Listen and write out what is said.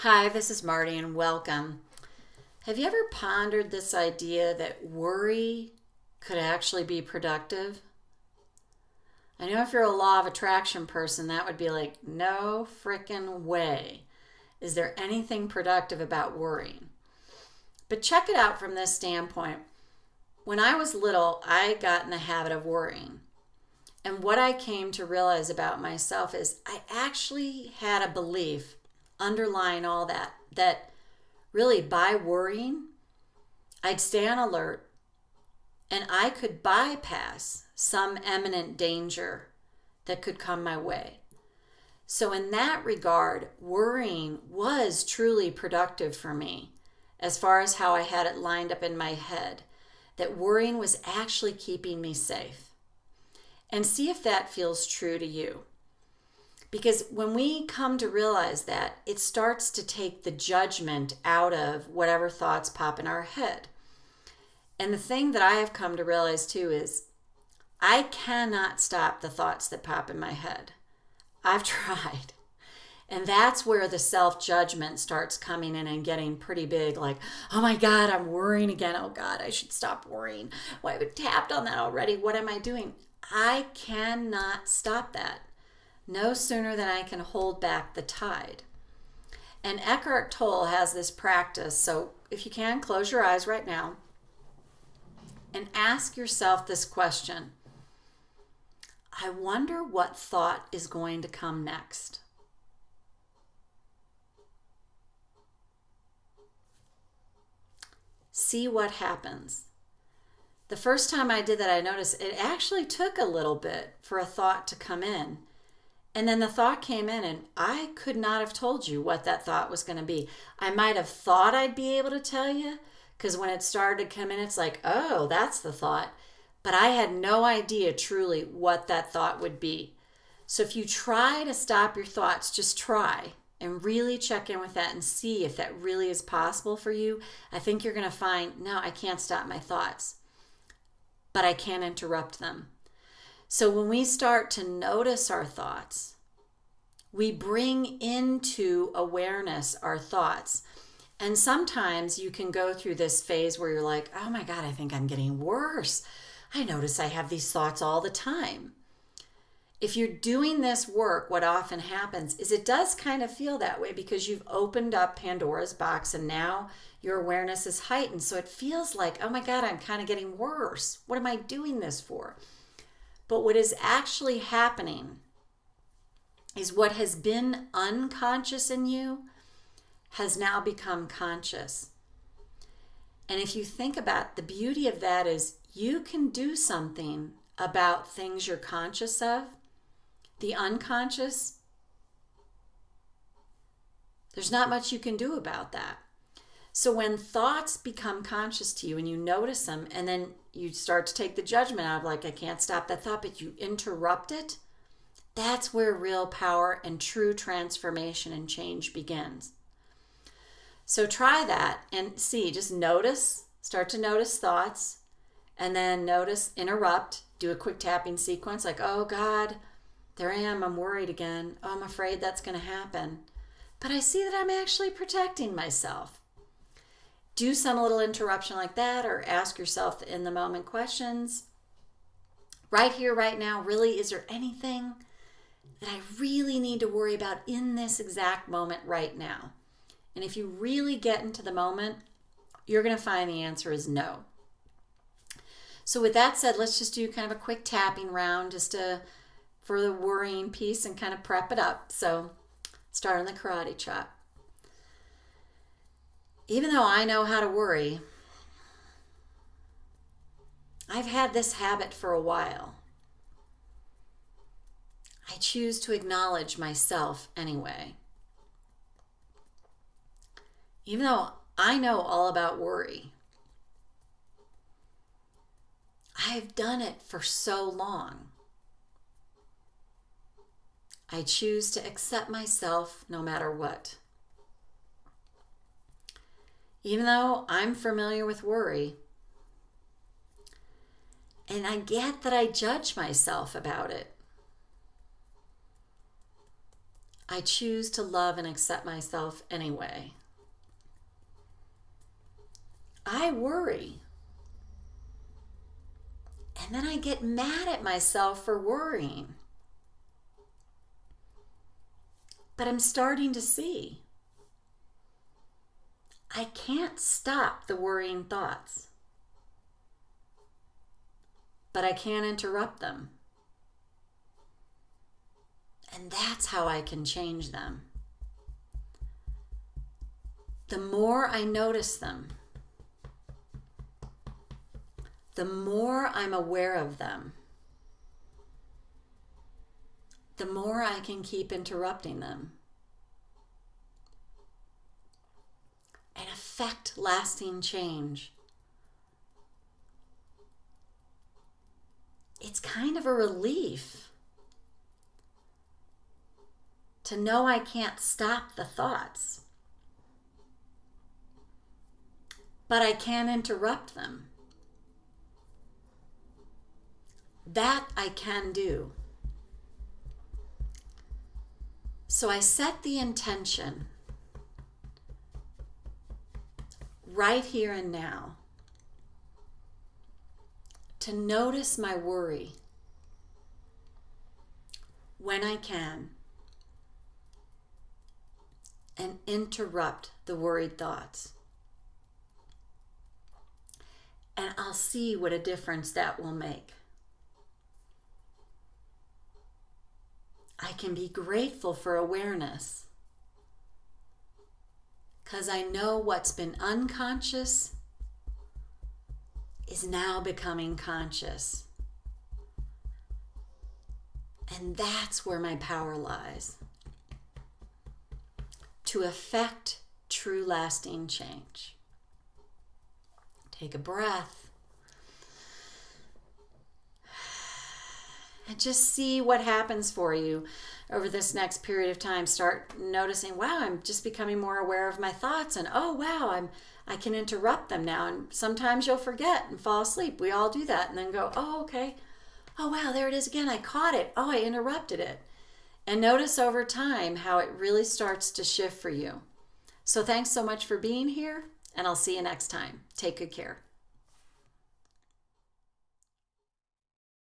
Hi, this is Marty and welcome. Have you ever pondered this idea that worry could actually be productive? I know if you're a law of attraction person, that would be like, no frickin' way. Is there anything productive about worrying? But check it out from this standpoint. When I was little, I got in the habit of worrying. And what I came to realize about myself is I actually had a belief underlying all that really by worrying, I'd stay on alert and I could bypass some imminent danger that could come my way. So, in that regard, worrying was truly productive for me as far as how I had it lined up in my head, that worrying was actually keeping me safe. And see if that feels true to you. Because when we come to realize that, it starts to take the judgment out of whatever thoughts pop in our head. And the thing that I have come to realize too is I cannot stop the thoughts that pop in my head. I've tried. And that's where the self-judgment starts coming in and getting pretty big. Like, oh my God, I'm worrying again. Oh God, I should stop worrying. Well, I've tapped on that already. What am I doing? I cannot stop that. No sooner than I can hold back the tide. And Eckhart Tolle has this practice. So if you can, close your eyes right now and ask yourself this question. I wonder what thought is going to come next. See what happens. The first time I did that, I noticed it actually took a little bit for a thought to come in. And then the thought came in and I could not have told you what that thought was going to be. I might have thought I'd be able to tell you because when it started to come in, it's like, oh, that's the thought. But I had no idea truly what that thought would be. So if you try to stop your thoughts, just try and really check in with that and see if that really is possible for you. I think you're going to find, no, I can't stop my thoughts, but I can interrupt them. So when we start to notice our thoughts, we bring into awareness our thoughts. And sometimes you can go through this phase where you're like, oh my God, I think I'm getting worse. I notice I have these thoughts all the time. If you're doing this work, what often happens is it does kind of feel that way because you've opened up Pandora's box and now your awareness is heightened. So it feels like, oh my God, I'm kind of getting worse. What am I doing this for? But what is actually happening is what has been unconscious in you has now become conscious. And if you think about the beauty of that is you can do something about things you're conscious of. The unconscious, there's not much you can do about that. So when thoughts become conscious to you and you notice them and then you start to take the judgment out of like, I can't stop that thought, but you interrupt it, that's where real power and true transformation and change begins. So try that and see, just notice, start to notice thoughts and then notice, interrupt, do a quick tapping sequence like, oh God, there I am, I'm worried again. Oh, I'm afraid that's going to happen. But I see that I'm actually protecting myself. Do some little interruption like that or ask yourself the in the moment questions. Right here, right now, really, is there anything that I really need to worry about in this exact moment right now? And if you really get into the moment, you're going to find the answer is no. So with that said, let's just do kind of a quick tapping round just for the worrying piece and kind of prep it up. So start on the karate chop. Even though I know how to worry, I've had this habit for a while. I choose to acknowledge myself anyway. Even though I know all about worry, I've done it for so long. I choose to accept myself no matter what. Even though I'm familiar with worry, and I get that I judge myself about it, I choose to love and accept myself anyway. I worry. And then I get mad at myself for worrying. But I'm starting to see I can't stop the worrying thoughts, but I can interrupt them. And that's how I can change them. The more I notice them, the more I'm aware of them, the more I can keep interrupting them and affect lasting change. It's kind of a relief to know I can't stop the thoughts, but I can interrupt them. That I can do. So I set the intention right here and now to notice my worry when I can and interrupt the worried thoughts. And I'll see what a difference that will make. I can be grateful for awareness because I know what's been unconscious is now becoming conscious. And that's where my power lies, to affect true lasting change. Take a breath. And just see what happens for you over this next period of time. Start noticing, wow, I'm just becoming more aware of my thoughts. And oh, wow, I can interrupt them now. And sometimes you'll forget and fall asleep. We all do that. And then go, oh, okay. Oh, wow, there it is again. I caught it. Oh, I interrupted it. And notice over time how it really starts to shift for you. So thanks so much for being here. And I'll see you next time. Take good care.